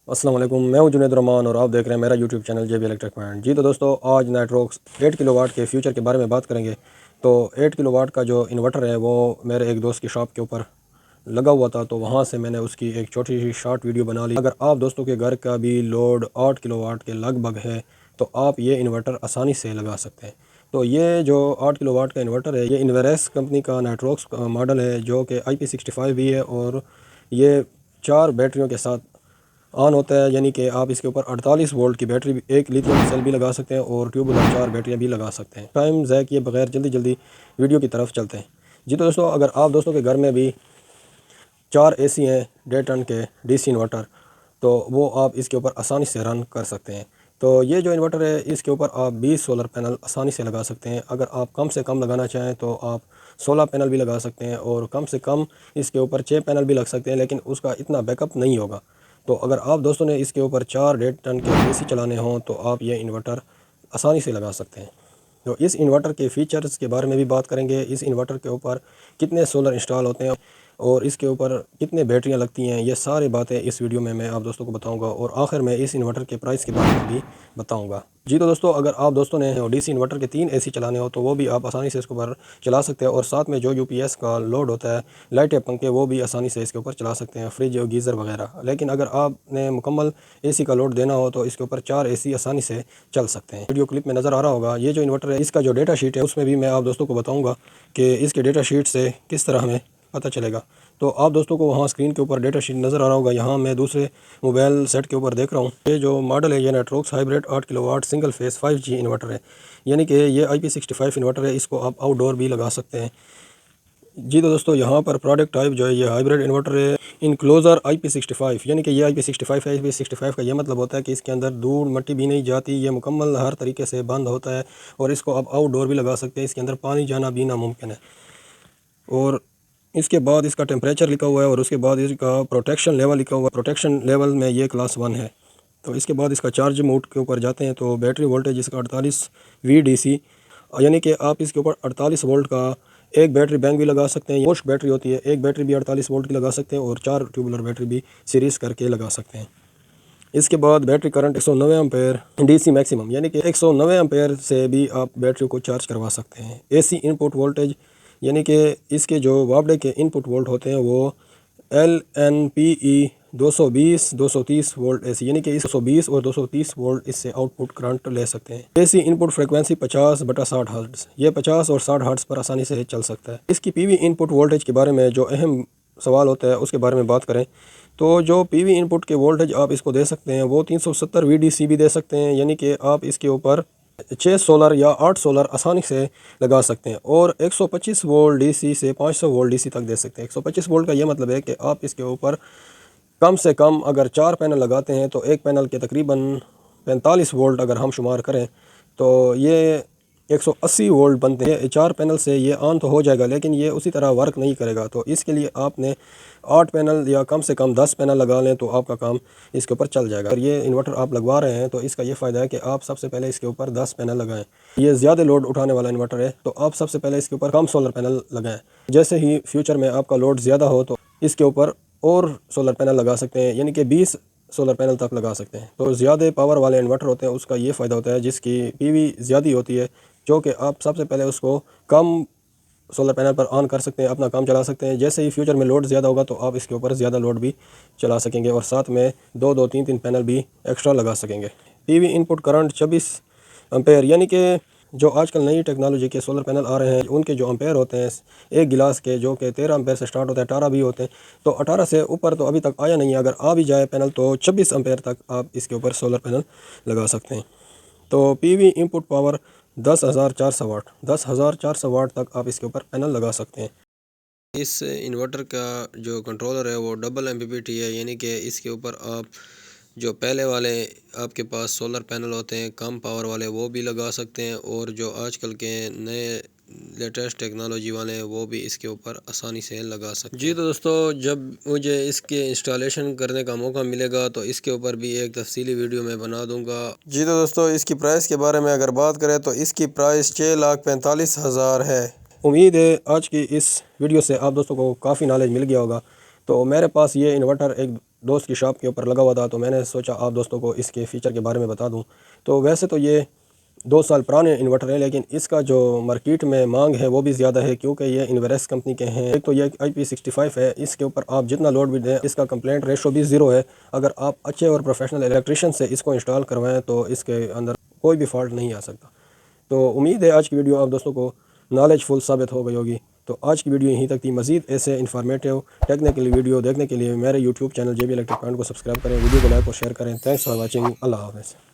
अस्सलाम वालेकुम, मैं हूं जुनैद रहमान और आप देख रहे हैं मेरा यूट्यूब चैनल जेबी इलेक्ट्रिक पॉइंट। जी तो दोस्तों, आज नाइट्रोक्स 8 किलोवाट के फ्यूचर के बारे में बात करेंगे। तो 8 किलोवाट का जो इन्वर्टर है वो मेरे एक दोस्त की शॉप के ऊपर लगा हुआ था, तो वहाँ से मैंने उसकी एक छोटी सी शॉर्ट वीडियो बना ली। अगर आप दोस्तों के घर का भी लोड 8 किलोवाट के लगभग है तो आप ये इन्वर्टर आसानी से लगा सकते हैं। तो ये जो 8 किलोवाट का इन्वर्टर है ये इन्वेरेस कंपनी का नाइट्रोक्स का मॉडल है, जो कि IP65 भी है और ये 4 बैटरियों के साथ ऑन होता है। यानी कि आप इसके ऊपर 48 वोल्ट की बैटरी भी, एक लिथियम सेल भी लगा सकते हैं और ट्यूबुलर 4 बैटरियाँ भी लगा सकते हैं। टाइम ज़ाय किए बगैर जल्दी वीडियो की तरफ चलते हैं। जी तो दोस्तों, अगर आप दोस्तों के घर में भी 4 AC हैं 1.5 टन के DC इन्वर्टर, तो वो आप इसके ऊपर आसानी से रन कर सकते हैं। तो ये जो इन्वर्टर है इसके ऊपर आप 20 सोलर पैनल आसानी से लगा सकते हैं। अगर आप कम से कम लगाना चाहें तो आप 16 पैनल भी लगा सकते हैं और कम से कम इसके ऊपर 6 पैनल भी लग सकते हैं, लेकिन उसका इतना बैकअप नहीं होगा। तो अगर आप दोस्तों ने इसके ऊपर 4 1.5 टन के AC चलाने हों तो आप ये इन्वर्टर आसानी से लगा सकते हैं। तो इस इन्वर्टर के फ़ीचर्स के बारे में भी बात करेंगे। इस इन्वर्टर के ऊपर कितने सोलर इंस्टॉल होते हैं और इसके ऊपर कितने बैटरियां लगती हैं, ये सारी बातें इस वीडियो में मैं आप दोस्तों को बताऊंगा और आखिर में इस इन्वर्टर के प्राइस के बारे में भी बताऊंगा। जी तो दोस्तों, अगर आप दोस्तों ने DC इन्वर्टर के 3 AC चलाने हो तो वो भी आप आसानी से इसके ऊपर चला सकते हैं और साथ में जो UPS का लोड होता है, लाइटें पंखे, वो भी आसानी से इसके ऊपर चला सकते हैं, फ्रिज और गीज़र वगैरह। लेकिन अगर आपने मुकम्मल AC का लोड देना हो तो इसके ऊपर 4 AC आसानी से चल सकते हैं। वीडियो क्लिप में नज़र आ रहा होगा ये जो इन्वर्टर है इसका जो डेटा शीट है उसमें भी मैं आप दोस्तों को बताऊँगा कि इसके डेटा शीट से किस तरह हमें पता चलेगा। तो आप दोस्तों को वहाँ स्क्रीन के ऊपर डेटा शीट नज़र आ रहा होगा। यहाँ मैं दूसरे मोबाइल सेट के ऊपर देख रहा हूँ। ये जो मॉडल है ये Nitrox hybrid 8 kilowatt single phase 5G inverter है। यानी कि ये IP65 इन्वर्टर है, इसको आप आउटडोर भी लगा सकते हैं। जी तो दोस्तों, यहाँ पर प्रोडक्ट टाइप जो है ये हाइब्रिड इन्वर्टर है इनक्लोजर IP65। यानी कि ये IP65 है। IP65 का ये मतलब होता है कि इसके अंदर धूल मिट्टी भी नहीं जाती, ये मुकम्मल हर तरीके से बंद होता है और इसको आप आउटडोर भी लगा सकते हैं। इसके अंदर पानी जाना भी नामुमकिन है। और इसके बाद इसका टेम्परेचर लिखा हुआ है और उसके बाद इसका प्रोटेक्शन लेवल लिखा हुआ है। प्रोटेक्शन लेवल में ये क्लास 1 है। तो इसके बाद इसका चार्ज मोड के ऊपर जाते हैं तो बैटरी वोल्टेज इसका 48 VDC, यानी कि आप इसके ऊपर 48 वोल्ट का एक बैटरी बैंक भी लगा सकते हैं। पोस्ट बैटरी होती है, एक बैटरी भी 48 वोल्ट की लगा सकते हैं और 4 ट्यूबुलर बैटरी भी सीरीज़ करके लगा सकते हैं। इसके बाद battery current 190 ampere DC maximum, यानी कि 190 एम्पेयर से भी आप बैटरी को चार्ज करवा सकते हैं। AC इनपुट वोल्टेज, यानी कि इसके जो वापडे के इनपुट वोल्ट होते हैं वो LNPE 220-230 वोल्ट AC, यानी कि 120 और 230 वोल्ट इससे आउटपुट करंट ले सकते हैं। AC इनपुट फ्रिक्वेंसी 50/60 हर्ट्ज़, ये 50 और 60 हर्ट्ज़ पर आसानी से चल सकता है। इसकी PV इनपुट वोल्टेज के बारे में जो अहम सवाल होता है उसके बारे में बात करें तो जो PV इनपुट के वोल्टेज आप इसको दे सकते हैं वो 370 VDC भी दे सकते हैं। यानी कि आप इसके ऊपर 6 सोलर या 8 सोलर आसानी से लगा सकते हैं और 125 वोल्ट DC से 500 वोल्ट DC तक दे सकते हैं। 125 वोल्ट का ये मतलब है कि आप इसके ऊपर कम से कम अगर 4 पैनल लगाते हैं तो एक पैनल के तकरीबन 45 वोल्ट अगर हम शुमार करें तो ये 180 वोल्ट बनते हैं। 4 पैनल से ये ऑन तो हो जाएगा लेकिन ये उसी तरह वर्क नहीं करेगा। तो इसके लिए आपने 8 पैनल या कम से कम 10 पैनल लगा लें तो आपका काम इसके ऊपर चल जाएगा। अगर ये इन्वर्टर आप लगवा रहे हैं तो इसका ये फ़ायदा है कि आप सबसे पहले इसके ऊपर 10 पैनल लगाएं। ये ज़्यादा लोड उठाने वाला इन्वर्टर है तो आप सबसे पहले इसके ऊपर कम सोलर पैनल लगाएं। जैसे ही फ्यूचर में आपका लोड ज़्यादा हो तो इसके ऊपर और सोलर पैनल लगा सकते हैं, यानी कि 20 सोलर पैनल तक लगा सकते हैं। तो ज़्यादा पावर वाले इन्वर्टर होते हैं उसका ये फ़ायदा होता है जिसकी PV ज़्यादा होती है, जो कि आप सबसे पहले उसको कम सोलर पैनल पर ऑन कर सकते हैं, अपना काम चला सकते हैं। जैसे ही फ्यूचर में लोड ज़्यादा होगा तो आप इसके ऊपर ज़्यादा लोड भी चला सकेंगे और साथ में 2-2 3-3 पैनल भी एक्स्ट्रा लगा सकेंगे। PV इनपुट करंट 26 एम्पेयर, यानी कि जो आजकल नई टेक्नोलॉजी के सोलर पैनल आ रहे हैं उनके जो एम्पेयर होते हैं एक गिलास के, जो कि 13 एम्पेयर से स्टार्ट होता है, 18 भी होते हैं। तो 18 से ऊपर तो अभी तक आया नहीं है। अगर आ भी जाए पैनल तो 26 एम्पेयर तक आप इसके ऊपर सोलर पैनल लगा सकते हैं। तो PV इनपुट पावर 10,400 वाट, 10,400 वाट तक आप इसके ऊपर पैनल लगा सकते हैं। इस इन्वर्टर का जो कंट्रोलर है वो डबल MPPT है, यानी कि इसके ऊपर आप जो पहले वाले आपके पास सोलर पैनल होते हैं कम पावर वाले वो भी लगा सकते हैं और जो आजकल के नए लेटेस्ट टेक्नोलॉजी वाले हैं वो भी इसके ऊपर आसानी से लगा सकते हैं। जी तो दोस्तों, जब मुझे इसके इंस्टॉलेशन करने का मौका मिलेगा तो इसके ऊपर भी एक तफसीली वीडियो मैं बना दूंगा। जी तो दोस्तों, इसकी प्राइस के बारे में अगर बात करें तो इसकी प्राइस 6,45,000 है। उम्मीद है आज की इस वीडियो से आप दोस्तों को काफ़ी नॉलेज मिल गया होगा। तो मेरे पास ये इन्वर्टर एक दोस्त की शॉप के ऊपर लगा हुआ था, तो मैंने सोचा आप दोस्तों को इसके फ़ीचर के बारे में बता दूं। तो वैसे तो ये 2 साल पुराने इन्वर्टर है, लेकिन इसका जो मार्केट में मांग है वो भी ज़्यादा है, क्योंकि ये इन्वेरेक्स कंपनी के हैं। एक तो ये IP65 है, इसके ऊपर आप जितना लोड भी दें इसका कंप्लेंट रेशो भी ज़ीरो है। अगर आप अच्छे और प्रोफेशनल इलेक्ट्रिशियन से इसको इंस्टॉल करवाएं तो इसके अंदर कोई भी फॉल्ट नहीं आ सकता। तो उम्मीद है आज की वीडियो आप दोस्तों को नॉलेजफुल साबित हो गई होगी। तो आज की वीडियो यहीं तक थी। मज़ीद ऐसे इन्फॉर्मेटिव टेक्निकल वीडियो देखने के लिए मेरे YouTube channel JB electric point को सब्सक्राइब करें, वीडियो को लाइक और शेयर करें। Thanks for watching. अल्लाह हाफ़िज़।